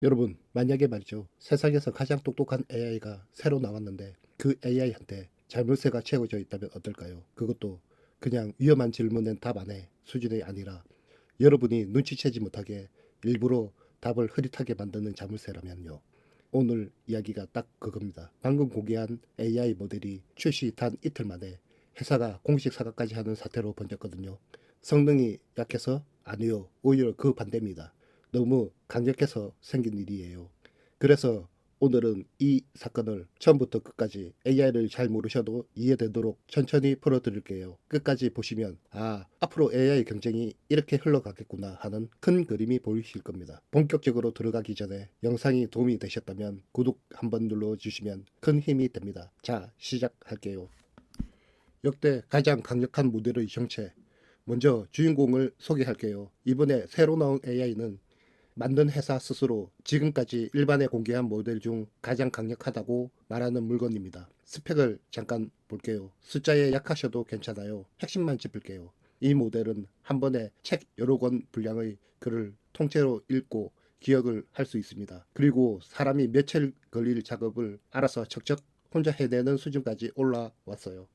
여러분, 만약에 말이죠. 세상에서 가장 똑똑한 AI가 새로 나왔는데 그 AI한테 자물쇠가 채워져 있다면 어떨까요? 그것도 그냥 위험한 질문엔 답 안 해 수준이 아니라 여러분이 눈치채지 못하게 일부러 답을 흐릿하게 만드는 자물쇠라면요. 오늘 이야기가 딱 그겁니다. 방금 공개한 AI 모델이 출시 단 이틀 만에 회사가 공식 사과까지 하는 사태로 번졌거든요. 성능이 약해서 아니요. 오히려 그 반대입니다. 너무 강력해서 생긴 일이에요. 그래서 오늘은 이 사건을 처음부터 끝까지 AI를 잘 모르셔도 이해되도록 천천히 풀어드릴게요. 끝까지 보시면 앞으로 AI 경쟁이 이렇게 흘러가겠구나 하는 큰 그림이 보이실 겁니다. 본격적으로 들어가기 전에 영상이 도움이 되셨다면 구독 한번 눌러주시면 큰 힘이 됩니다. 자, 시작할게요. 역대 가장 강력한 모델의 정체. 먼저 주인공을 소개할게요. 이번에 새로 나온 AI는 만든 회사 스스로 지금까지 일반에 공개한 모델 중 가장 강력하다고 말하는 물건입니다. 스펙을 잠깐 볼게요. 숫자에 약하셔도 괜찮아요. 핵심만 짚을게요. 이 모델은 한 번에 책 여러 권 분량의 글을 통째로 읽고 기억을 할 수 있습니다. 그리고 사람이 며칠 걸릴 작업을 알아서 척척 혼자 해내는 수준까지 올라왔어요.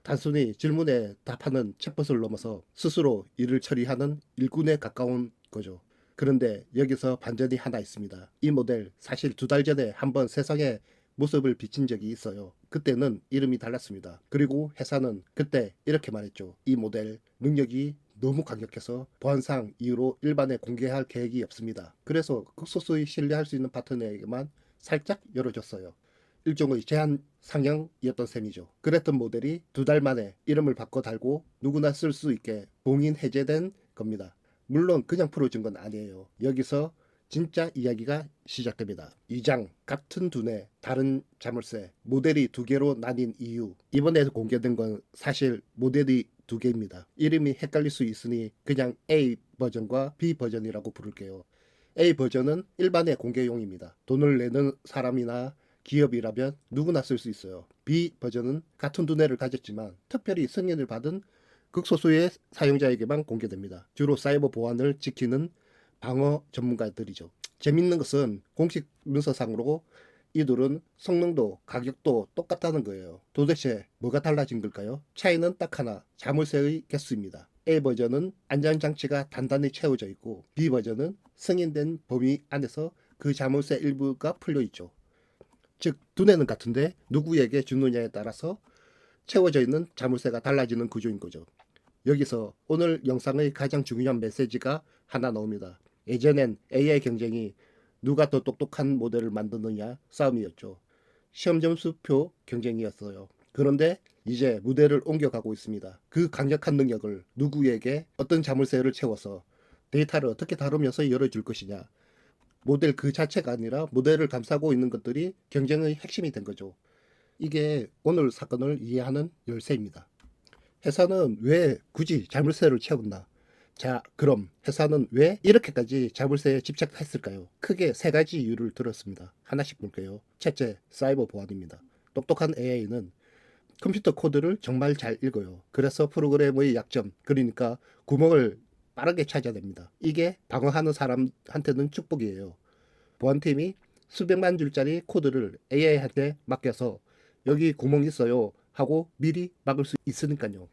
단순히 질문에 답하는 챗봇을 넘어서 스스로 일을 처리하는 일꾼에 가까운 거죠. 그런데 여기서 반전이 하나 있습니다. 이 모델 사실 2달 전에 한번 세상에 모습을 비친 적이 있어요. 그때는 이름이 달랐습니다. 그리고 회사는 그때 이렇게 말했죠. 이 모델 능력이 너무 강력해서 보안상 이유로 일반에 공개할 계획이 없습니다. 그래서 극소수의 신뢰할 수 있는 파트너에게만 살짝 열어줬어요. 일종의 제한 상향이었던 셈이죠. 그랬던 모델이 2달 만에 이름을 바꿔 달고 누구나 쓸 수 있게 봉인 해제된 겁니다. 물론 그냥 풀어준 건 아니에요. 여기서 진짜 이야기가 시작됩니다. 2장 같은 두뇌 다른 자물쇠 모델이 2개로 나뉜 이유. 이번에 공개된 건 사실 모델이 2개입니다. 이름이 헷갈릴 수 있으니 그냥 A 버전과 B 버전이라고 부를게요. A 버전은 일반의 공개용입니다. 돈을 내는 사람이나 기업이라면 누구나 쓸 수 있어요. B 버전은 같은 두뇌를 가졌지만 특별히 승인을 받은 극소수의 사용자에게만 공개됩니다. 주로 사이버 보안을 지키는 방어 전문가들이죠. 재밌는 것은 공식 문서상으로 이들은 성능도 가격도 똑같다는 거예요. 도대체 뭐가 달라진 걸까요? 차이는 딱 하나, 자물쇠의 개수입니다. A 버전은 안전장치가 단단히 채워져 있고 B 버전은 승인된 범위 안에서 그 자물쇠 일부가 풀려 있죠. 즉 두뇌는 같은데 누구에게 주느냐에 따라서 채워져 있는 자물쇠가 달라지는 구조인 거죠. 여기서 오늘 영상의 가장 중요한 메시지가 하나 나옵니다. 예전엔 AI 경쟁이 누가 더 똑똑한 모델을 만드느냐 싸움이었죠. 시험 점수표 경쟁이었어요. 그런데 이제 무대를 옮겨가고 있습니다. 그 강력한 능력을 누구에게 어떤 자물쇠를 채워서 데이터를 어떻게 다루면서 열어줄 것이냐. 모델 그 자체가 아니라 모델을 감싸고 있는 것들이 경쟁의 핵심이 된 거죠. 이게 오늘 사건을 이해하는 열쇠입니다. 회사는 왜 굳이 자물쇠를 채웠나? 자, 그럼 회사는 왜 이렇게까지 자물쇠에 집착했을까요? 크게 3가지 이유를 들었습니다. 하나씩 볼게요. 첫째, 사이버 보안입니다. 똑똑한 AI는 컴퓨터 코드를 정말 잘 읽어요. 그래서 프로그램의 약점, 그러니까 구멍을 빠르게 찾아냅니다. 이게 방어하는 사람한테는 축복이에요. 보안팀이 수백만 줄짜리 코드를 AI한테 맡겨서 여기 구멍 있어요 하고 미리 막을 수 있으니까요.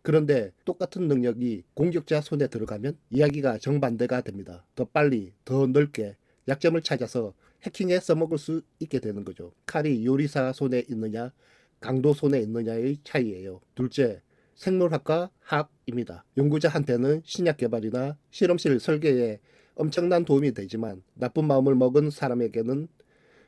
그런데 똑같은 능력이 공격자 손에 들어가면 이야기가 정반대가 됩니다. 더 빨리, 더 넓게 약점을 찾아서 해킹에 써먹을 수 있게 되는 거죠. 칼이 요리사 손에 있느냐, 강도 손에 있느냐의 차이예요. 둘째, 생물학과 학입니다. 연구자한테는 신약 개발이나 실험실 설계에 엄청난 도움이 되지만 나쁜 마음을 먹은 사람에게는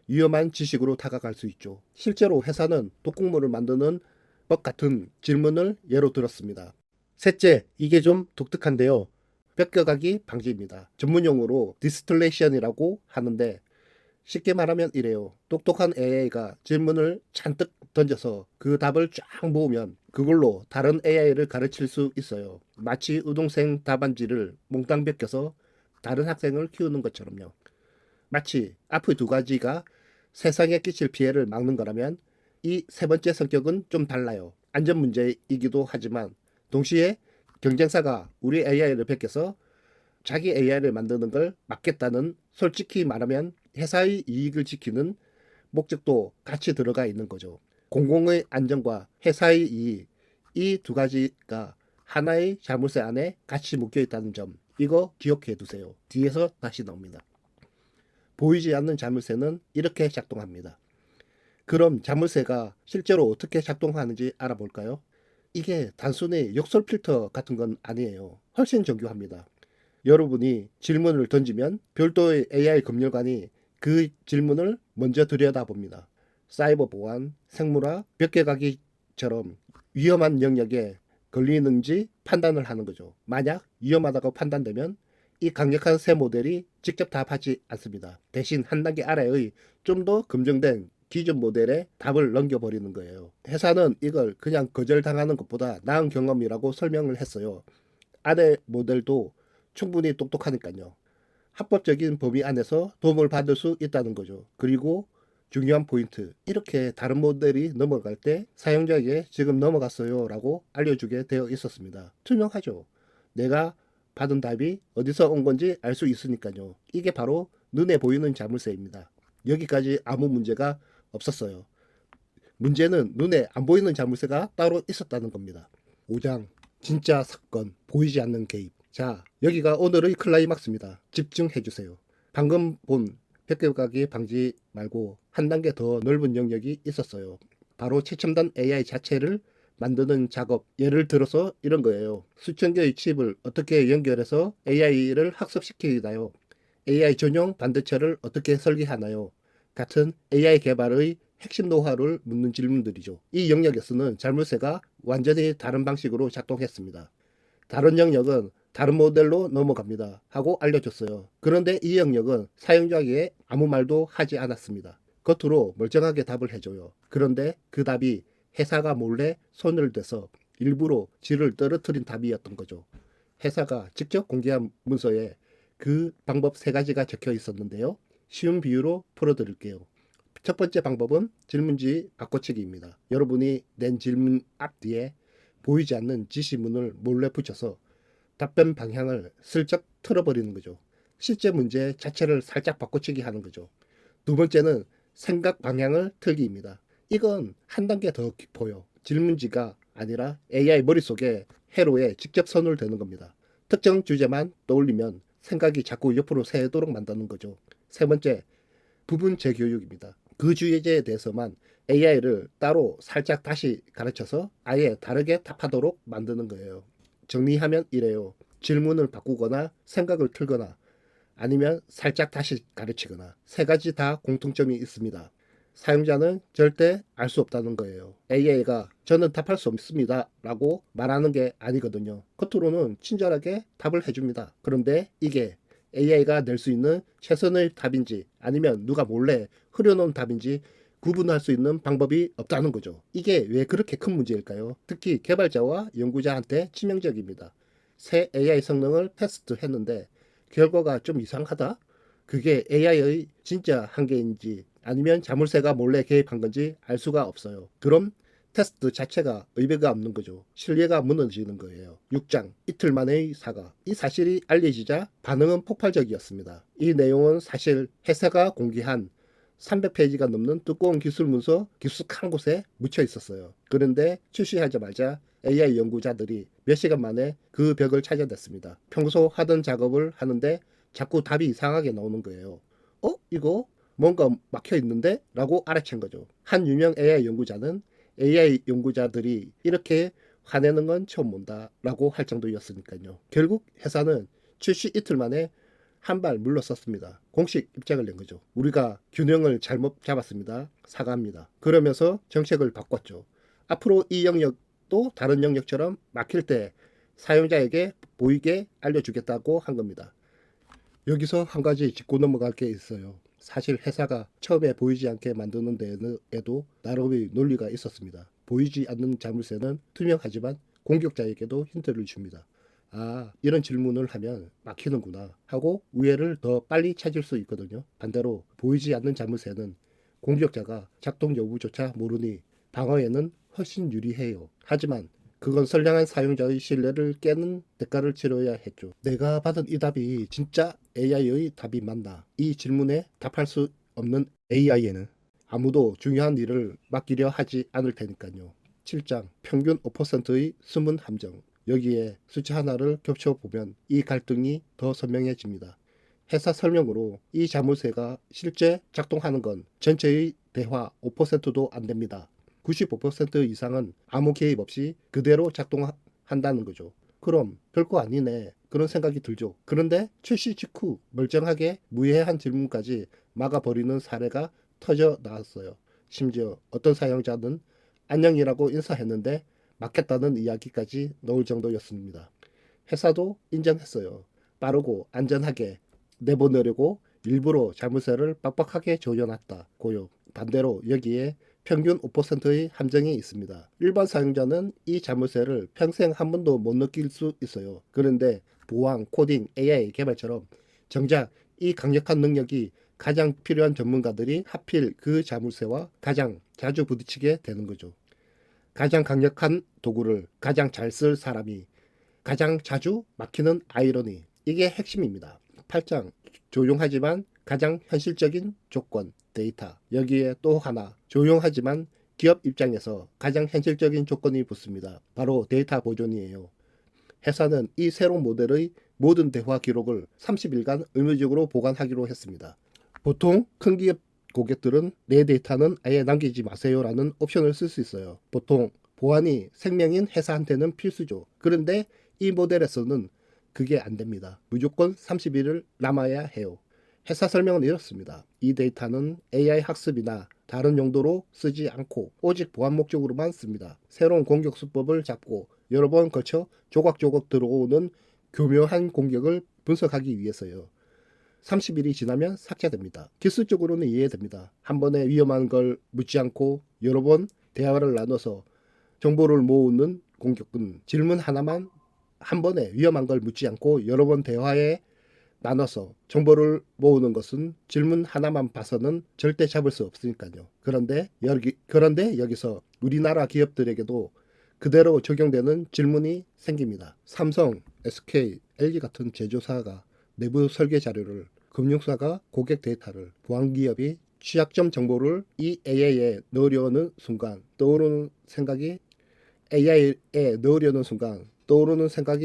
위험한 지식으로 다가갈 수 있죠. 실제로 회사는 독극물을 만드는 법 같은 질문을 예로 들었습니다. 셋째, 이게 좀 독특한데요. 뺏겨가기 방지입니다. 전문용어로 디스틸레이션이라고 하는데 쉽게 말하면 이래요. 똑똑한 AI가 질문을 잔뜩 던져서 그 답을 쫙 모으면 그걸로 다른 AI를 가르칠 수 있어요. 마치 우동생 답안지를 몽땅 베껴서 다른 학생을 키우는 것처럼요. 마치 앞의 2가지가 세상에 끼칠 피해를 막는 거라면 이 3번째 성격은 좀 달라요. 안전 문제이기도 하지만 동시에 경쟁사가 우리 AI를 베껴서 자기 AI를 만드는 걸 막겠다는, 솔직히 말하면 회사의 이익을 지키는 목적도 같이 들어가 있는 거죠. 공공의 안전과 회사의 이익, 이 두 가지가 하나의 자물쇠 안에 같이 묶여 있다는 점, 이거 기억해 두세요. 뒤에서 다시 나옵니다. 보이지 않는 자물쇠는 이렇게 작동합니다. 그럼 자물쇠가 실제로 어떻게 작동하는지 알아볼까요? 이게 단순히 욕설 필터 같은 건 아니에요. 훨씬 정교합니다. 여러분이 질문을 던지면 별도의 AI 검열관이 그 질문을 먼저 들여다봅니다. 사이버 보안, 생물학, 벽개가기처럼 위험한 영역에 걸리는지 판단을 하는 거죠. 만약 위험하다고 판단되면 이 강력한 새 모델이 직접 답하지 않습니다. 대신 한 단계 아래의 좀 더 검증된 기존 모델에 답을 넘겨버리는 거예요. 회사는 이걸 그냥 거절당하는 것보다 나은 경험이라고 설명을 했어요. 아래 모델도 충분히 똑똑하니까요. 합법적인 범위 안에서 도움을 받을 수 있다는 거죠. 그리고 중요한 포인트, 이렇게 다른 모델이 넘어갈 때 사용자에게 지금 넘어갔어요 라고 알려주게 되어 있었습니다. 투명하죠. 내가 받은 답이 어디서 온 건지 알 수 있으니까요. 이게 바로 눈에 보이는 자물쇠입니다. 여기까지 아무 문제가 없었어요. 문제는 눈에 안 보이는 자물쇠가 따로 있었다는 겁니다. 5장 진짜 사건, 보이지 않는 개입. 자, 여기가 오늘의 클라이막스입니다. 집중해 주세요. 방금 본 벽개가기 방지 말고 한 단계 더 넓은 영역이 있었어요. 바로 최첨단 AI 자체를 만드는 작업. 예를 들어서 이런 거예요. 수천 개의 칩을 어떻게 연결해서 AI를 학습시키나요? AI 전용 반도체를 어떻게 설계하나요? 같은 AI 개발의 핵심 노하우를 묻는 질문들이죠. 이 영역에서는 자물쇠가 완전히 다른 방식으로 작동했습니다. 다른 영역은 다른 모델로 넘어갑니다 하고 알려줬어요. 그런데 이 영역은 사용자에게 아무 말도 하지 않았습니다. 겉으로 멀쩡하게 답을 해줘요. 그런데 그 답이 회사가 몰래 손을 대서 일부러 질을 떨어뜨린 답이었던 거죠. 회사가 직접 공개한 문서에 그 방법 3가지가 적혀 있었는데요. 쉬운 비유로 풀어드릴게요. 첫 번째 방법은 질문지 바꿔치기입니다. 여러분이 낸 질문 앞뒤에 보이지 않는 지시문을 몰래 붙여서 답변 방향을 슬쩍 틀어버리는 거죠. 실제 문제 자체를 살짝 바꿔치기 하는 거죠. 두 번째는 생각 방향을 틀기입니다. 이건 한 단계 더 깊어요. 질문지가 아니라 AI 머릿속에 회로에 직접 선을 대는 겁니다. 특정 주제만 떠올리면 생각이 자꾸 옆으로 새도록 만드는 거죠. 세 번째, 부분 재교육입니다. 그 주제에 대해서만 AI를 따로 살짝 다시 가르쳐서 아예 다르게 답하도록 만드는 거예요. 정리하면 이래요. 질문을 바꾸거나 생각을 틀거나 아니면 살짝 다시 가르치거나 3가지 다 공통점이 있습니다. 사용자는 절대 알 수 없다는 거예요. AI가 저는 답할 수 없습니다 라고 말하는 게 아니거든요. 겉으로는 친절하게 답을 해줍니다. 그런데 이게 AI가 낼 수 있는 최선의 답인지 아니면 누가 몰래 흐려놓은 답인지 구분할 수 있는 방법이 없다는 거죠. 이게 왜 그렇게 큰 문제일까요? 특히 개발자와 연구자한테 치명적입니다. 새 AI 성능을 테스트했는데 결과가 좀 이상하다? 그게 AI의 진짜 한계인지 아니면 자물쇠가 몰래 개입한 건지 알 수가 없어요. 그럼 테스트 자체가 의미가 없는 거죠. 신뢰가 무너지는 거예요. 6장 이틀 만의 사과. 이 사실이 알려지자 반응은 폭발적이었습니다. 이 내용은 사실 회사가 공개한 300페이지가 넘는 두꺼운 기술 문서 깊숙한 곳에 묻혀 있었어요. 그런데 출시하자마자 AI 연구자들이 몇 시간 만에 그 벽을 찾아냈습니다. 평소 하던 작업을 하는데 자꾸 답이 이상하게 나오는 거예요. 이거 뭔가 막혀 있는데? 라고 알아챈 거죠. 한 유명 AI 연구자는 AI 연구자들이 이렇게 화내는 건 처음 본다 라고 할 정도였으니까요. 결국 회사는 출시 이틀 만에 한 발 물러섰습니다. 공식 입장을 낸 거죠. 우리가 균형을 잘못 잡았습니다. 사과합니다. 그러면서 정책을 바꿨죠. 앞으로 이 영역도 다른 영역처럼 막힐 때 사용자에게 보이게 알려주겠다고 한 겁니다. 여기서 한 가지 짚고 넘어갈 게 있어요. 사실 회사가 처음에 보이지 않게 만드는 데에도 나름의 논리가 있었습니다. 보이지 않는 자물쇠는 투명하지만 공격자에게도 힌트를 줍니다. 이런 질문을 하면 막히는구나 하고 우회를 더 빨리 찾을 수 있거든요. 반대로 보이지 않는 자물쇠는 공격자가 작동 여부조차 모르니 방어에는 훨씬 유리해요. 하지만 그건 선량한 사용자의 신뢰를 깨는 대가를 치러야 했죠. 내가 받은 이 답이 진짜 AI의 답이 맞나? 이 질문에 답할 수 없는 AI에는 아무도 중요한 일을 맡기려 하지 않을 테니까요. 7장 평균 5%의 숨은 함정. 여기에 숫자 하나를 겹쳐보면 이 갈등이 더 선명해집니다. 회사 설명으로 이 자물쇠가 실제 작동하는 건 전체의 대화 5%도 안 됩니다. 95% 이상은 아무 개입 없이 그대로 작동한다는 거죠. 그럼 별거 아니네. 그런 생각이 들죠. 그런데 출시 직후 멀쩡하게 무해한 질문까지 막아버리는 사례가 터져 나왔어요. 심지어 어떤 사용자는 안녕이라고 인사했는데 맞겠다는 이야기까지 넣을 정도였습니다. 회사도 인정했어요. 빠르고 안전하게 내보내려고 일부러 자물쇠를 빡빡하게 조여놨다고요. 반대로 여기에 평균 5%의 함정이 있습니다. 일반 사용자는 이 자물쇠를 평생 한 번도 못 느낄 수 있어요. 그런데 보안, 코딩, AI 개발처럼 정작 이 강력한 능력이 가장 필요한 전문가들이 하필 그 자물쇠와 가장 자주 부딪히게 되는 거죠. 가장 강력한 도구를 가장 잘 쓸 사람이 가장 자주 막히는 아이러니. 이게 핵심입니다. 8장 조용하지만 가장 현실적인 조건 데이터. 여기에 또 하나 조용하지만 기업 입장에서 가장 현실적인 조건이 붙습니다. 바로 데이터 보존이에요. 회사는 이 새로운 모델의 모든 대화 기록을 30일간 의무적으로 보관하기로 했습니다. 보통 큰 기업 고객들은 내 데이터는 아예 남기지 마세요라는 옵션을 쓸 수 있어요. 보통 보안이 생명인 회사한테는 필수죠. 그런데 이 모델에서는 그게 안 됩니다. 무조건 30일을 남아야 해요. 회사 설명은 이렇습니다. 이 데이터는 AI 학습이나 다른 용도로 쓰지 않고 오직 보안 목적으로만 씁니다. 새로운 공격 수법을 잡고 여러 번 거쳐 조각조각 들어오는 교묘한 공격을 분석하기 위해서요. 30일이 지나면 삭제됩니다. 기술적으로는 이해됩니다. 한 번에 위험한 걸 묻지 않고 여러 번 대화를 나눠서 정보를 모으는 공격은 질문 하나만 한 번에 위험한 걸 묻지 않고 여러 번 대화에 나눠서 정보를 모으는 것은 질문 하나만 봐서는 절대 잡을 수 없으니까요. 그런데 여기서 우리나라 기업들에게도 그대로 적용되는 질문이 생깁니다. 삼성, SK, LG 같은 제조사가 내부 설계 자료를 금융사가 고객 데이터를 보안기업이 취약점 정보를 이 AI에 넣으려는 순간 떠오르는 생각이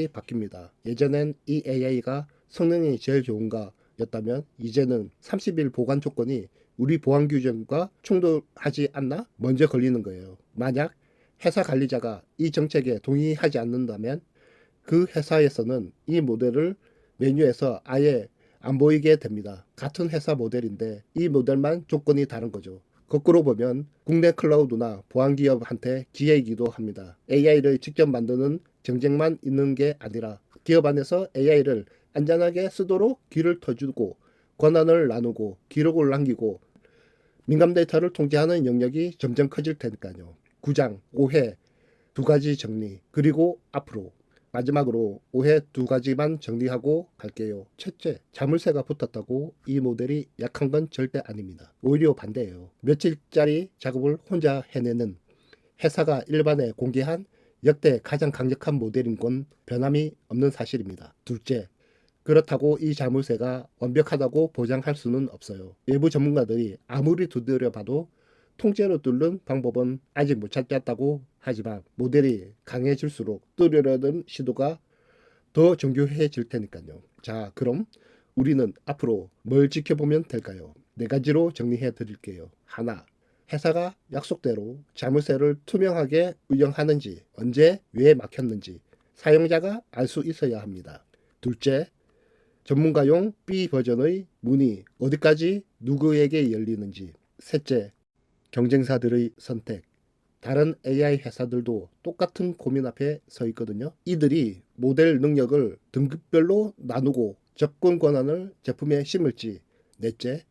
바뀝니다. 예전엔 이 AI가 성능이 제일 좋은가 였다면 이제는 30일 보관 조건이 우리 보안 규정과 충돌하지 않나 먼저 걸리는 거예요. 만약 회사 관리자가 이 정책에 동의하지 않는다면 그 회사에서는 이 모델을 메뉴에서 아예 안 보이게 됩니다. 같은 회사 모델인데 이 모델만 조건이 다른 거죠. 거꾸로 보면 국내 클라우드나 보안기업한테 기회이기도 합니다. AI를 직접 만드는 정책만 있는 게 아니라 기업 안에서 AI를 안전하게 쓰도록 귀를 터주고 권한을 나누고 기록을 남기고 민감 데이터를 통제하는 영역이 점점 커질 테니까요. 9장, 오해, 두 가지 정리, 그리고 앞으로. 마지막으로 오해 두 가지만 정리하고 갈게요. 첫째, 자물쇠가 붙었다고 이 모델이 약한 건 절대 아닙니다. 오히려 반대예요. 며칠짜리 작업을 혼자 해내는 회사가 일반에 공개한 역대 가장 강력한 모델인 건 변함이 없는 사실입니다. 둘째, 그렇다고 이 자물쇠가 완벽하다고 보장할 수는 없어요. 일부 전문가들이 아무리 두드려봐도 통째로 뚫는 방법은 아직 못 찾겠다고 하지만 모델이 강해질수록 뚫으려는 시도가 더 정교해질 테니까요. 자, 그럼 우리는 앞으로 뭘 지켜보면 될까요? 네 가지로 정리해 드릴게요. 하나, 회사가 약속대로 자물쇠를 투명하게 운영하는지, 언제, 왜 막혔는지 사용자가 알 수 있어야 합니다. 둘째, 전문가용 B 버전의 문이 어디까지 누구에게 열리는지. 셋째, 경쟁사들의 선택. 다른 AI 회사들도 똑같은 고민 앞에 서 있거든요. 이들이 모델 능력을 등급별로 나누고 접근 권한을 제품에 심을지. 넷째,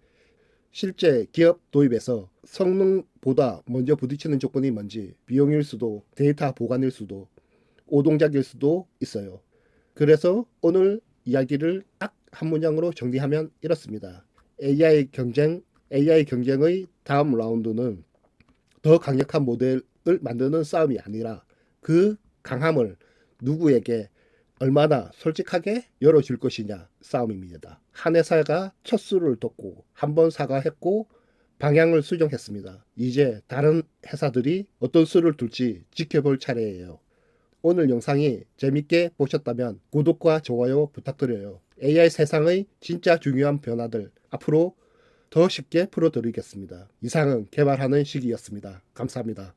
실제 기업 도입에서 성능보다 먼저 부딪히는 조건이 뭔지, 비용일 수도, 데이터 보관일 수도, 오동작일 수도 있어요. 그래서 오늘 이야기를 딱 한 문장으로 정리하면 이렇습니다. AI 경쟁의 다음 라운드는 더 강력한 모델을 만드는 싸움이 아니라 그 강함을 누구에게 얼마나 솔직하게 열어줄 것이냐 싸움입니다. 한 회사가 첫 수를 뒀고 한 번 사과했고 방향을 수정했습니다. 이제 다른 회사들이 어떤 수를 둘지 지켜볼 차례예요. 오늘 영상이 재밌게 보셨다면 구독과 좋아요 부탁드려요. AI 세상의 진짜 중요한 변화들 앞으로 더 쉽게 풀어드리겠습니다. 이상은 개발하는 시기였습니다. 감사합니다.